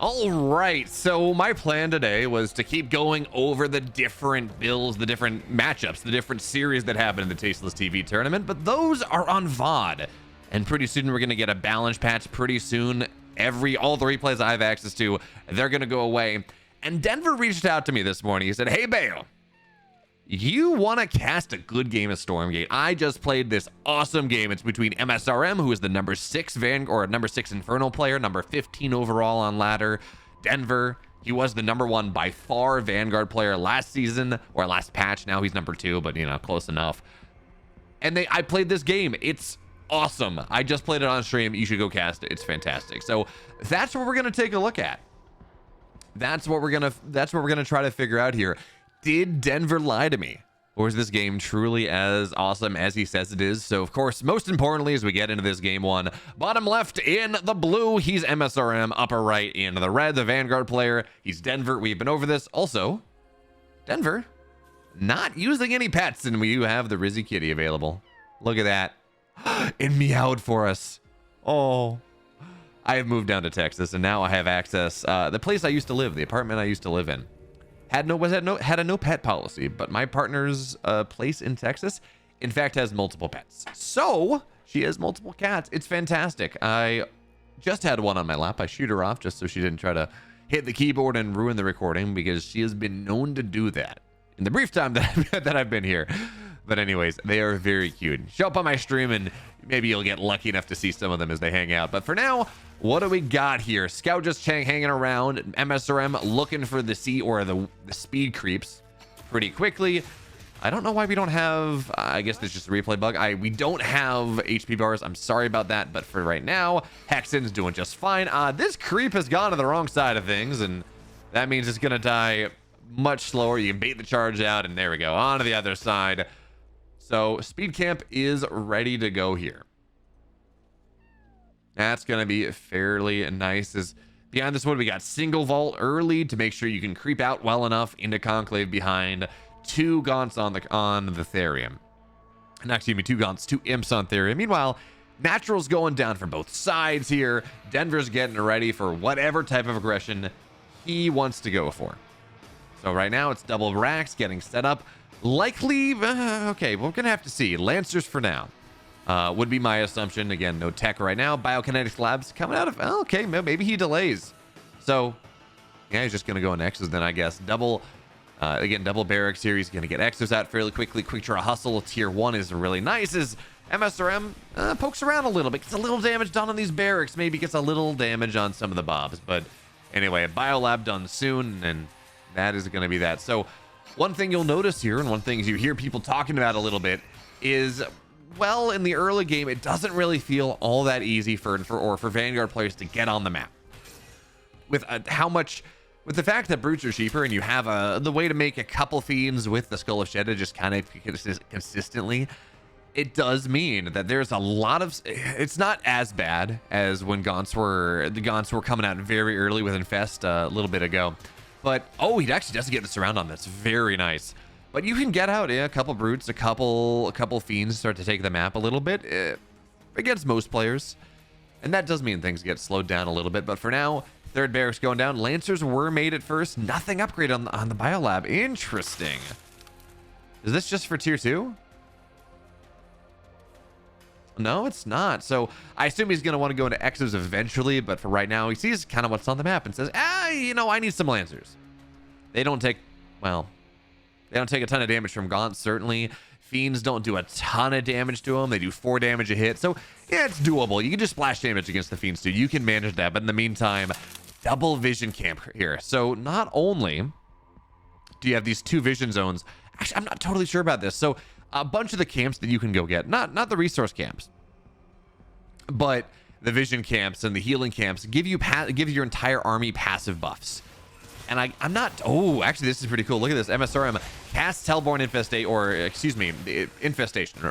All right, so my plan today was to keep going over the different builds, the different matchups, the different series that happen in the Tasteless TV tournament, but those are on VOD. And pretty soon we're going to get a balance patch. Pretty soon, all the replays I have access to, they're going to go away. And Denver reached out to me this morning. He said, hey, Beo, you want to cast a good game of Stormgate? I just played this awesome game. It's between MSRM, who is the number 6 Vanguard, or number 6 Infernal player, number 15 overall on ladder. Denver, he was the number 1 by far Vanguard player last season, or last patch. Now he's number 2, but, you know, close enough. And I played this game. It's awesome. I just played it on stream. You should go cast it. It's fantastic. So that's what we're going to take a look at. That's what we're going to try to figure out here. Did Denver lie to me? Or is this game truly as awesome as he says it is? So, of course, most importantly, as we get into this game one, bottom left in the blue, he's MSRM. Upper right in the red, the Vanguard player. He's Denver. We've been over this. Also, Denver, not using any pets, and we do have the Rizzy Kitty available. Look at that. It meowed for us. Oh. I have moved down to Texas, and now I have access. The place I used to live, the apartment I used to live in, had a no pet policy, but my partner's place in Texas, in fact, has multiple pets. So she has multiple cats. It's fantastic. I just had one on my lap. I shoot her off just so she didn't try to hit the keyboard and ruin the recording, because she has been known to do that in the brief time that I've been here. But anyways, they are very cute. Show up on my stream and maybe you'll get lucky enough to see some of them as they hang out. But for now, what do we got here? Scout just hanging around. MSRM looking for the C or the speed creeps pretty quickly. I don't know why we don't have, I guess it's just a replay bug. We don't have HP bars. I'm sorry about that. But for right now, Hexen's doing just fine. This creep has gone to the wrong side of things, and that means it's going to die much slower. You can bait the charge out, and there we go. On to the other side. So speed camp is ready to go here. That's going to be fairly nice. As behind this one, we got single vault early to make sure you can creep out well enough into Conclave behind 2 Gaunts on the Therium. And excuse me, 2 Gaunts, 2 Imps on Therium. Meanwhile, Natural's going down from both sides here. Denver's getting ready for whatever type of aggression he wants to go for. So right now, it's double racks getting set up. Likely, okay, we're going to have to see. Lancers for now would be my assumption. Again, no tech right now. Biokinetics Labs coming out of, okay, maybe he delays. So, yeah, he's just going to go in X's then, I guess. Again, double barracks here. He's going to get X's out fairly quickly. Quick draw hustle. Tier 1 is really nice as MSRM pokes around a little bit. Gets a little damage done on these barracks. Maybe gets a little damage on some of the bobs. But anyway, Biolab done soon, and that is going to be that. So, one thing you'll notice here, and one thing you hear people talking about a little bit, is, well, in the early game, it doesn't really feel all that easy for Vanguard players to get on the map. With with the fact that brutes are cheaper, and you have the way to make a couple fiends with the Skull of Shedda just kind of consistently, it does mean that there's a lot of. It's not as bad as when the Gaunts were coming out very early with Infest a little bit ago. But, oh, he actually doesn't get the surround on this. Very nice. But you can get out a couple brutes, a couple fiends start to take the map a little bit against most players. And that does mean things get slowed down a little bit. But for now, third barracks going down. Lancers were made at first. Nothing upgrade on the Biolab. Interesting. Is this just for tier 2? No, it's not. So I assume he's going to want to go into X's eventually, but for right now, he sees kind of what's on the map and says, I need some Lancers. They don't take a ton of damage from Gaunt, certainly. Fiends don't do a ton of damage to them. They do 4 damage a hit. So, yeah, it's doable. You can just splash damage against the Fiends, too. You can manage that. But in the meantime, double vision camp here. So not only do you have these 2 vision zones, actually, I'm not totally sure about this. So a bunch of the camps that you can go get, not the resource camps, but the vision camps and the healing camps give your entire army passive buffs. And I'm not, oh, actually this is pretty cool. Look at this. MSRM casts Hellborn Infestation,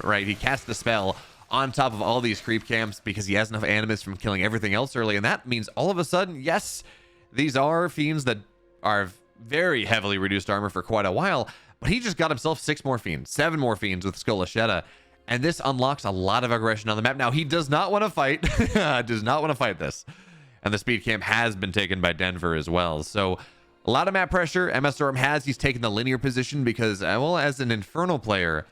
right? He casts the spell on top of all these creep camps because he has enough animus from killing everything else early. And that means all of a sudden, yes, these are fiends that are very heavily reduced armor for quite a while, but he just got himself 6 more fiends, 7 more fiends with Skull of Shedda, and this unlocks a lot of aggression on the map. Now, he does not want to fight, does not want to fight this. And the speed camp has been taken by Denver as well. So a lot of map pressure. MSRM he's taken the linear position because, well, as an Infernal player,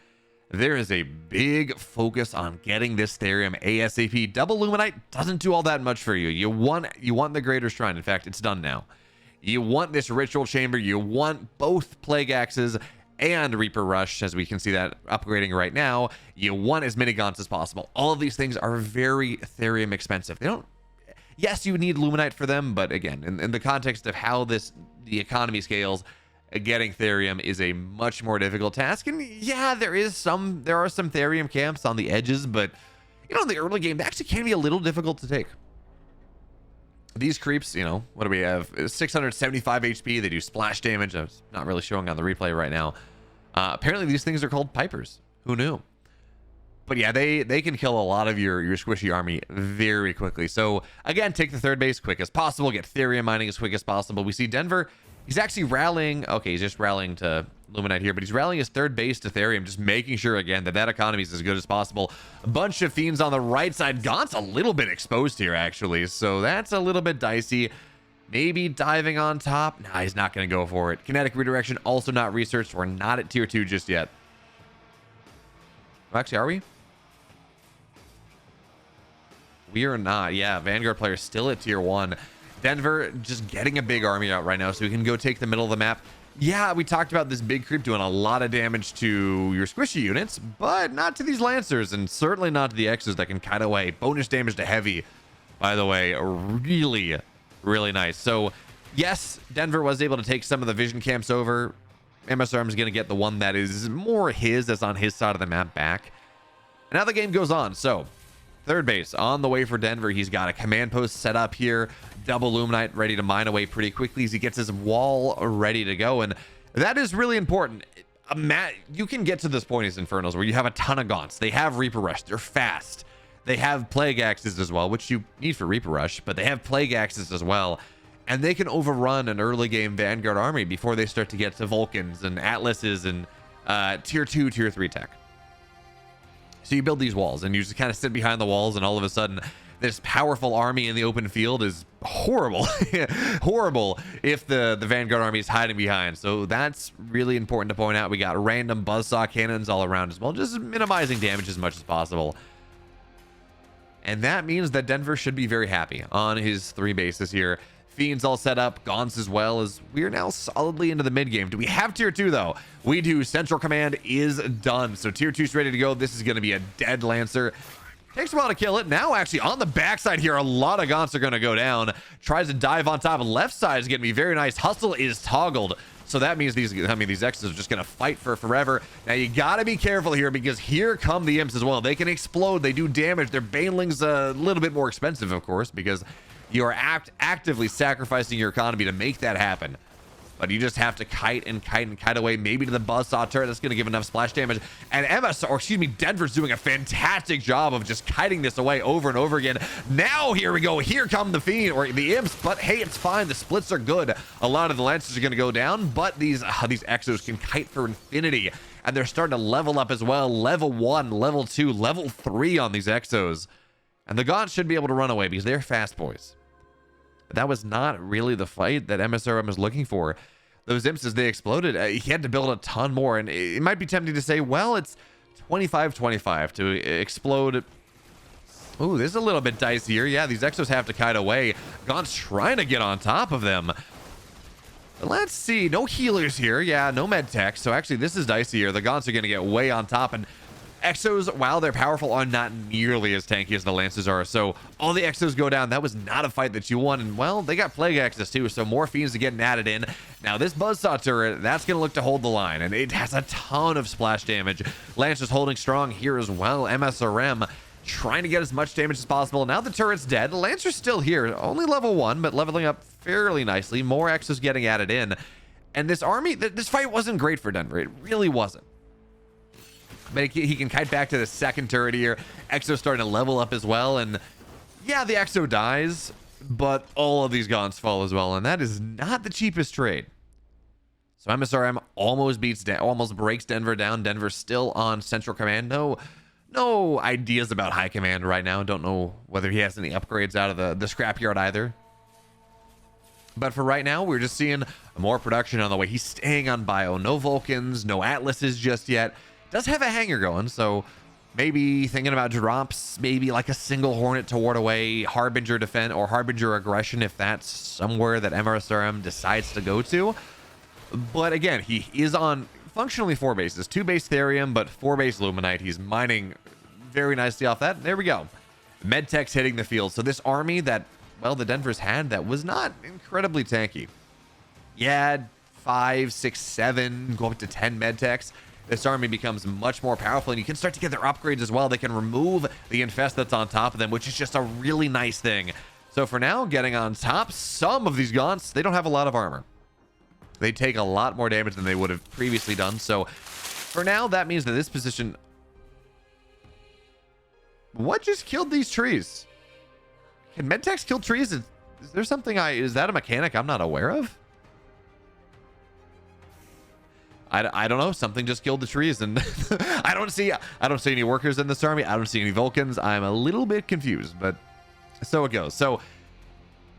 there is a big focus on getting this Therium ASAP. Double Luminite doesn't do all that much for you. You want the Greater Shrine. In fact, it's done now. You want this Ritual Chamber. You want both Plague Axes and Reaper Rush, as we can see that upgrading right now. You want as many gaunts as possible. All of these things are very Therium expensive. They don't... Yes, you need Luminite for them, but again, in the context of how the economy scales, getting Therium is a much more difficult task. And yeah, there are some Therium camps on the edges, but you know, in the early game, they actually can be a little difficult to take. These creeps, you know, what do we have? 675 HP. They do splash damage. It's not really showing on the replay right now. Apparently, these things are called Pipers. Who knew? But yeah, they can kill a lot of your squishy army very quickly. So again, take the third base quick as possible. Get Therium mining as quick as possible. We see Denver. He's actually rallying. Okay, he's just rallying to Luminite here, but he's rallying his third base to Therium, just making sure again that economy is as good as possible. A bunch of Fiends on the right side. Gaunt's a little bit exposed here actually, so that's a little bit dicey. Maybe diving on top. Nah, he's not going to go for it. Kinetic redirection also not researched. We're not at tier 2 just yet. Well, actually, are we? We are not. Yeah, Vanguard player still at tier 1. Denver just getting a big army out right now so we can go take the middle of the map. Yeah, we talked about this big creep doing a lot of damage to your squishy units, but not to these Lancers, and certainly not to the X's that can kite away. Bonus damage to heavy, by the way, really, really nice. So yes, Denver was able to take some of the vision camps over. MSRM is going to get the one that is more his, that's on his side of the map back. And now the game goes on. So third base on the way for Denver. He's got a command post set up here. Double Luminite ready to mine away pretty quickly as he gets his wall ready to go. And that is really important. You can get to this point as Infernals where you have a ton of gaunts. They have Reaper Rush. They're fast. They have Plague Axes as well, which you need for Reaper Rush, but they have Plague Axes as well. And they can overrun an early game Vanguard army before they start to get to Vulcans and Atlases and tier 2, tier 3 tech. So you build these walls and you just kind of sit behind the walls, and all of a sudden this powerful army in the open field is horrible. Horrible if the Vanguard army is hiding behind. So that's really important to point out. We got random buzzsaw cannons all around as well, just minimizing damage as much as possible. And that means that Denver should be very happy on his 3 bases here. Fiends all set up, Gaunts as well, as we are now solidly into the mid game. Do we have tier 2 though? We do. Central Command is done, so tier 2 is ready to go. This is going to be a dead Lancer. Takes a while to kill it. Now actually on the backside here, a lot of Gaunts are going to go down. Tries to dive on top. Left side is going to be very nice. Hustle is toggled, so that means these X's are just going to fight for forever. Now you got to be careful here, because here come the Imps as well. They can explode. They do damage. Their Baneling's a little bit more expensive, of course, because you are actively sacrificing your economy to make that happen. But you just have to kite and kite and kite away, maybe to the buzzsaw turret. That's going to give enough splash damage. And Denver's doing a fantastic job of just kiting this away over and over again. Now here we go. Here come the Fiend, or the Imps. But hey, it's fine. The splits are good. A lot of the Lancers are going to go down, but these Exos can kite for infinity. And they're starting to level up as well. Level 1, level 2, level 3 on these Exos. And the Gaunts should be able to run away because they're fast boys. But that was not really the fight that MSRM was looking for. Those Imps, as they exploded, he had to build a ton more. And it might be tempting to say, well, it's 25-25 to explode. Ooh, this is a little bit dicier. Yeah, these Exos have to kite away. Gaunt's trying to get on top of them. But let's see. No healers here. Yeah, no med tech. So actually, this is dicier. The Gaunts are going to get way on top. And Exos, while they're powerful, are not nearly as tanky as the Lancers are. So all the Exos go down. That was not a fight that you won. And well, they got Plague Axes too, so more Fiends are getting added in. Now this Buzzsaw turret, that's going to look to hold the line, and it has a ton of splash damage. Lancers holding strong here as well. MSRM trying to get as much damage as possible. Now the turret's dead. Lancer's still here, only level 1, but leveling up fairly nicely. More Exos getting added in. And this army, this fight wasn't great for Denver. It really wasn't. But he can kite back to the second turret here. Exo's starting to level up as well. And yeah, the Exo dies, but all of these Gaunts fall as well. And that is not the cheapest trade. So MSRM almost breaks Denver down. Denver's still on Central Command. No No ideas about high command right now. Don't know whether he has any upgrades out of the scrapyard either. But for right now, we're just seeing more production on the way. He's staying on bio. No Vulcans, no Atlases just yet. Does have a hangar going, so maybe thinking about drops, maybe like a single Hornet to ward away Harbinger defense or Harbinger aggression if that's somewhere that MSRM decides to go to. But again, he is on functionally 4 bases. 2 base Therium, but 4 base Luminite. He's mining very nicely off that. There we go. Medtech's hitting the field. So this army that, well, the Denvers had that was not incredibly tanky. Yeah, 5, 6, 7, go up to 10 Medtechs. This army becomes much more powerful, and you can start to get their upgrades as well. They can remove the infest that's on top of them, which is just a really nice thing. So for now, getting on top, some of these Gaunts, they don't have a lot of armor. They take a lot more damage than they would have previously done. So for now, that means that this position... What just killed these trees? Can Medtechs kill trees? Is there something is that a mechanic I'm not aware of? I don't know. Something just killed the trees, and I don't see any workers in this army. I don't see any Vulcans. I'm a little bit confused, but so it goes. So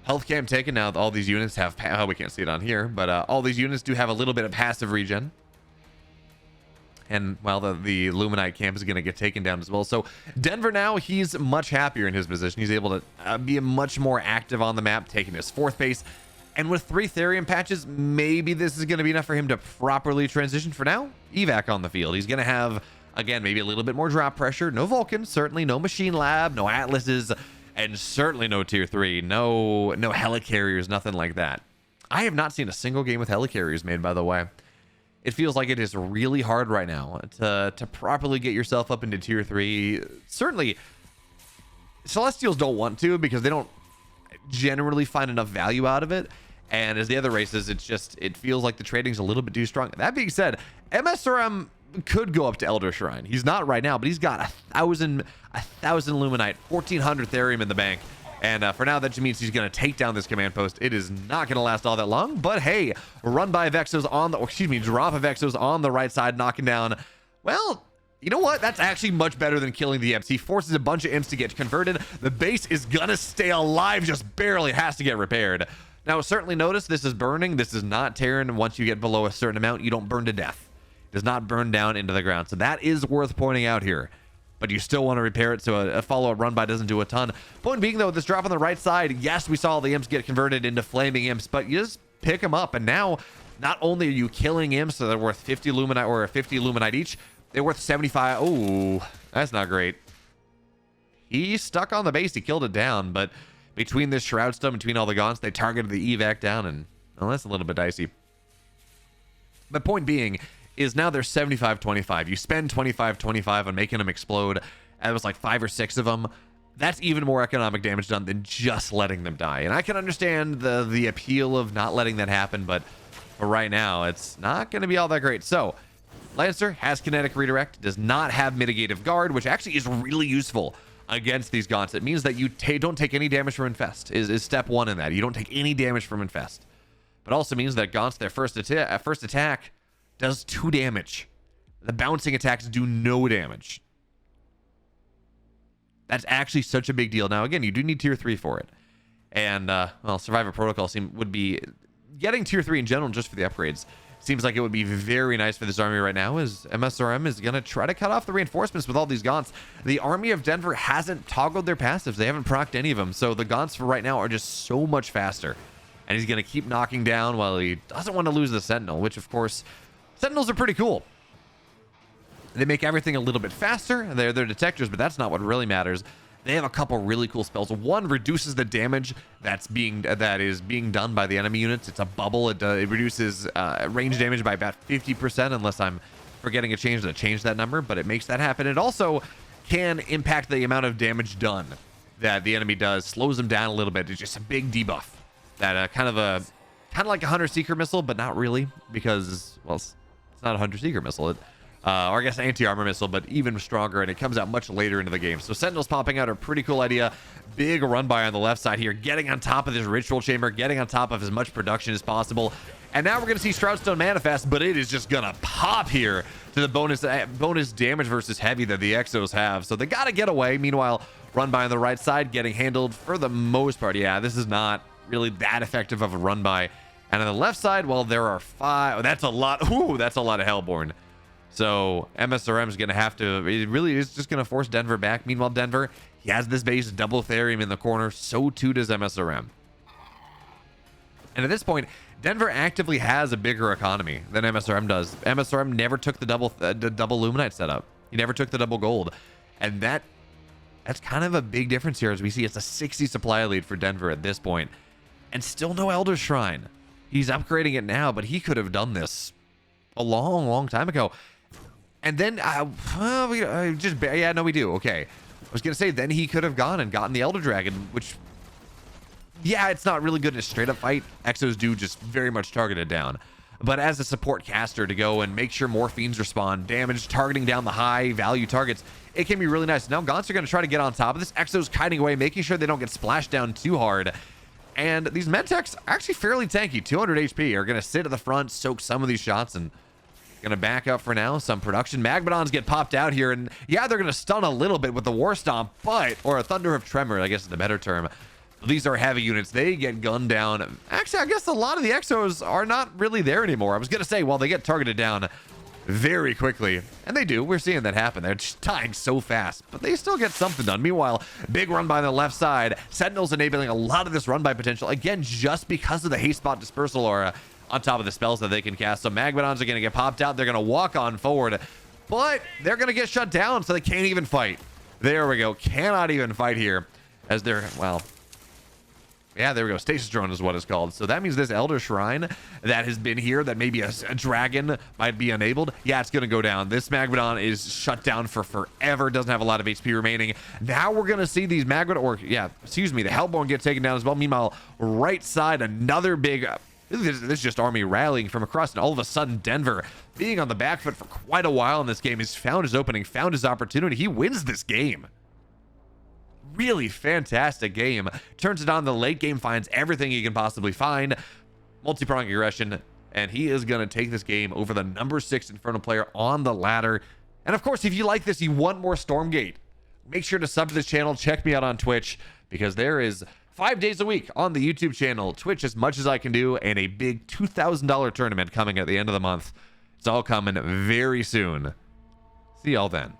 health cam taken. Now all these units have we can't see it on here, but all these units do have a little bit of passive regen. And well, the Luminite camp is going to get taken down as well. So Denver now, he's much happier in his position. He's able to be much more active on the map, taking his 4th base. And with 3 Therium patches, maybe this is going to be enough for him to properly transition. For now, evac on the field. He's going to have, again, maybe a little bit more drop pressure. No Vulcans, certainly. No Machine Lab, no Atlases, and certainly no Tier 3. No helicarriers, nothing like that. I have not seen a single game with helicarriers made, by the way. It feels like it is really hard right now to properly get yourself up into Tier 3. Certainly, Celestials don't want to because they don't generally find enough value out of it. And as the other races, it feels like the trading's a little bit too strong. That being said, MSRM could go up to Elder Shrine. He's not right now, but he's got 1,000 Luminite, 1,400 Therium in the bank. And for now, that just means he's going to take down this command post. It is not going to last all that long, but hey, drop of Exos on the right side, knocking down, well, you know what? That's actually much better than killing the imps. He forces a bunch of imps to get converted. The base is going to stay alive, just barely. It has to get repaired. Now, certainly notice this is burning. This is not Terran. Once you get below a certain amount, you don't burn to death. It does not burn down into the ground. So that is worth pointing out here. But you still want to repair it, so a follow-up run-by doesn't do a ton. Point being, though, this drop on the right side, yes, we saw the imps get converted into flaming imps, but you just pick them up, and now, not only are you killing imps, so they're worth 50 Luminite, or 50 Luminite each, they're worth 75. Oh, that's not great. He's stuck on the base. He killed it down, but between this Shroud Stone, between all the Gaunts, they targeted the evac down, and well, that's a little bit dicey. But point being is now they're 75-25. You spend 25-25 on making them explode. And it was like 5 or 6 of them. That's even more economic damage done than just letting them die. And I can understand the appeal of not letting that happen, but for right now, it's not going to be all that great. So, Lancer has kinetic redirect, does not have mitigative guard, which actually is really useful against these Gaunts. It means that you don't take any damage from infest, is step 1 in that. You don't take any damage from infest. But also means that Gaunts, their first attack does 2 damage. The bouncing attacks do no damage. That's actually such a big deal. Now, again, you do need Tier 3 for it. And, well, Survivor Protocol would be... Getting Tier 3 in general, just for the upgrades, seems like it would be very nice for this army right now, as MSRM is going to try to cut off the reinforcements with all these Gaunts. The army of Denver hasn't toggled their passives. They haven't procced any of them. So the Gaunts for right now are just so much faster. And he's going to keep knocking down while he doesn't want to lose the Sentinel, which, of course... Sentinels are pretty cool. They make everything a little bit faster. They're detectors, but that's not what really matters. They have a couple really cool spells. One reduces the damage that is being done by the enemy units. It's a bubble. It reduces range damage by about 50%, unless I'm forgetting a change to change that number, but it makes that happen. It also can impact the amount of damage done that the enemy does, slows them down a little bit. It's just a big debuff. That kind of like a Hunter Seeker missile, but not really, because, well, it's not a Hunter Seeker missile. Or I guess anti-armor missile, but even stronger, and it comes out much later into the game. So Sentinels popping out are a pretty cool idea. Big run by on the left side here, getting on top of this ritual chamber, getting on top of as much production as possible. And now we're going to see Shroudstone manifest, but it is just going to pop here to the bonus damage versus heavy that the Exos have. So they got to get away. Meanwhile, run by on the right side, getting handled for the most part. Yeah, this is not really that effective of a run by. And on the left side, well, there are 5. Oh, that's a lot. Ooh, that's a lot of Hellborn. So MSRM is going to have to, it really is just going to force Denver back. Meanwhile, Denver, he has this base double Therium in the corner. So too does MSRM. And at this point, Denver actively has a bigger economy than MSRM does. MSRM never took the double Luminite setup. He never took the double gold. And that's kind of a big difference here, as we see it's a 60 supply lead for Denver at this point. And still no Elder Shrine. He's upgrading it now, but he could have done this a long time ago. And then, we do. Okay. I was going to say, then he could have gone and gotten the Elder Dragon, which, yeah, it's not really good in a straight up fight. Exos do just very much target it down. But as a support caster to go and make sure more fiends respawn, damage, targeting down the high value targets, it can be really nice. Now Gaunts are going to try to get on top of this. Exos kiting away, making sure they don't get splashed down too hard. And these Medtechs are actually fairly tanky. 200 HP are going to sit at the front, soak some of these shots, and going to back up for now. Some production. Magmadons get popped out here, and yeah, they're going to stun a little bit with the War Stomp, or a Thunder of Tremor, I guess is the better term. These are heavy units. They get gunned down. Actually, I guess a lot of the Exos are not really there anymore. I was going to say, well, they get targeted down very quickly, and they do. We're seeing that happen. They're just dying so fast, but they still get something done. Meanwhile, big run by on the left side. Sentinels enabling a lot of this run by potential, again, just because of the haste spot dispersal aura on top of the spells that they can cast. So Magmadons are going to get popped out. They're going to walk on forward, but they're going to get shut down, so they can't even fight. There we go. Cannot even fight here, as they're, well, yeah, there we go. Stasis drone is what it's called. So that means this Elder Shrine that has been here, that maybe a dragon might be enabled. Yeah, it's going to go down. This Magmadon is shut down for forever. Doesn't have a lot of HP remaining. Now we're going to see these Magmadon, or yeah, excuse me, the Hellborn get taken down as well. Meanwhile, right side, another big, this is just army rallying from across, and all of a sudden Denver, being on the back foot for quite a while in this game, has found his opening, found his opportunity. He wins this game. Really fantastic game. Turns it on the late game, finds everything he can possibly find. Multi-pronged aggression, and he is going to take this game over the number 6 Infernal player on the ladder. And of course, if you like this, you want more Stormgate, make sure to sub to this channel. Check me out on Twitch, because there is 5 days a week on the YouTube channel, Twitch as much as I can do, and a big $2,000 tournament coming at the end of the month. It's all coming very soon. See y'all then.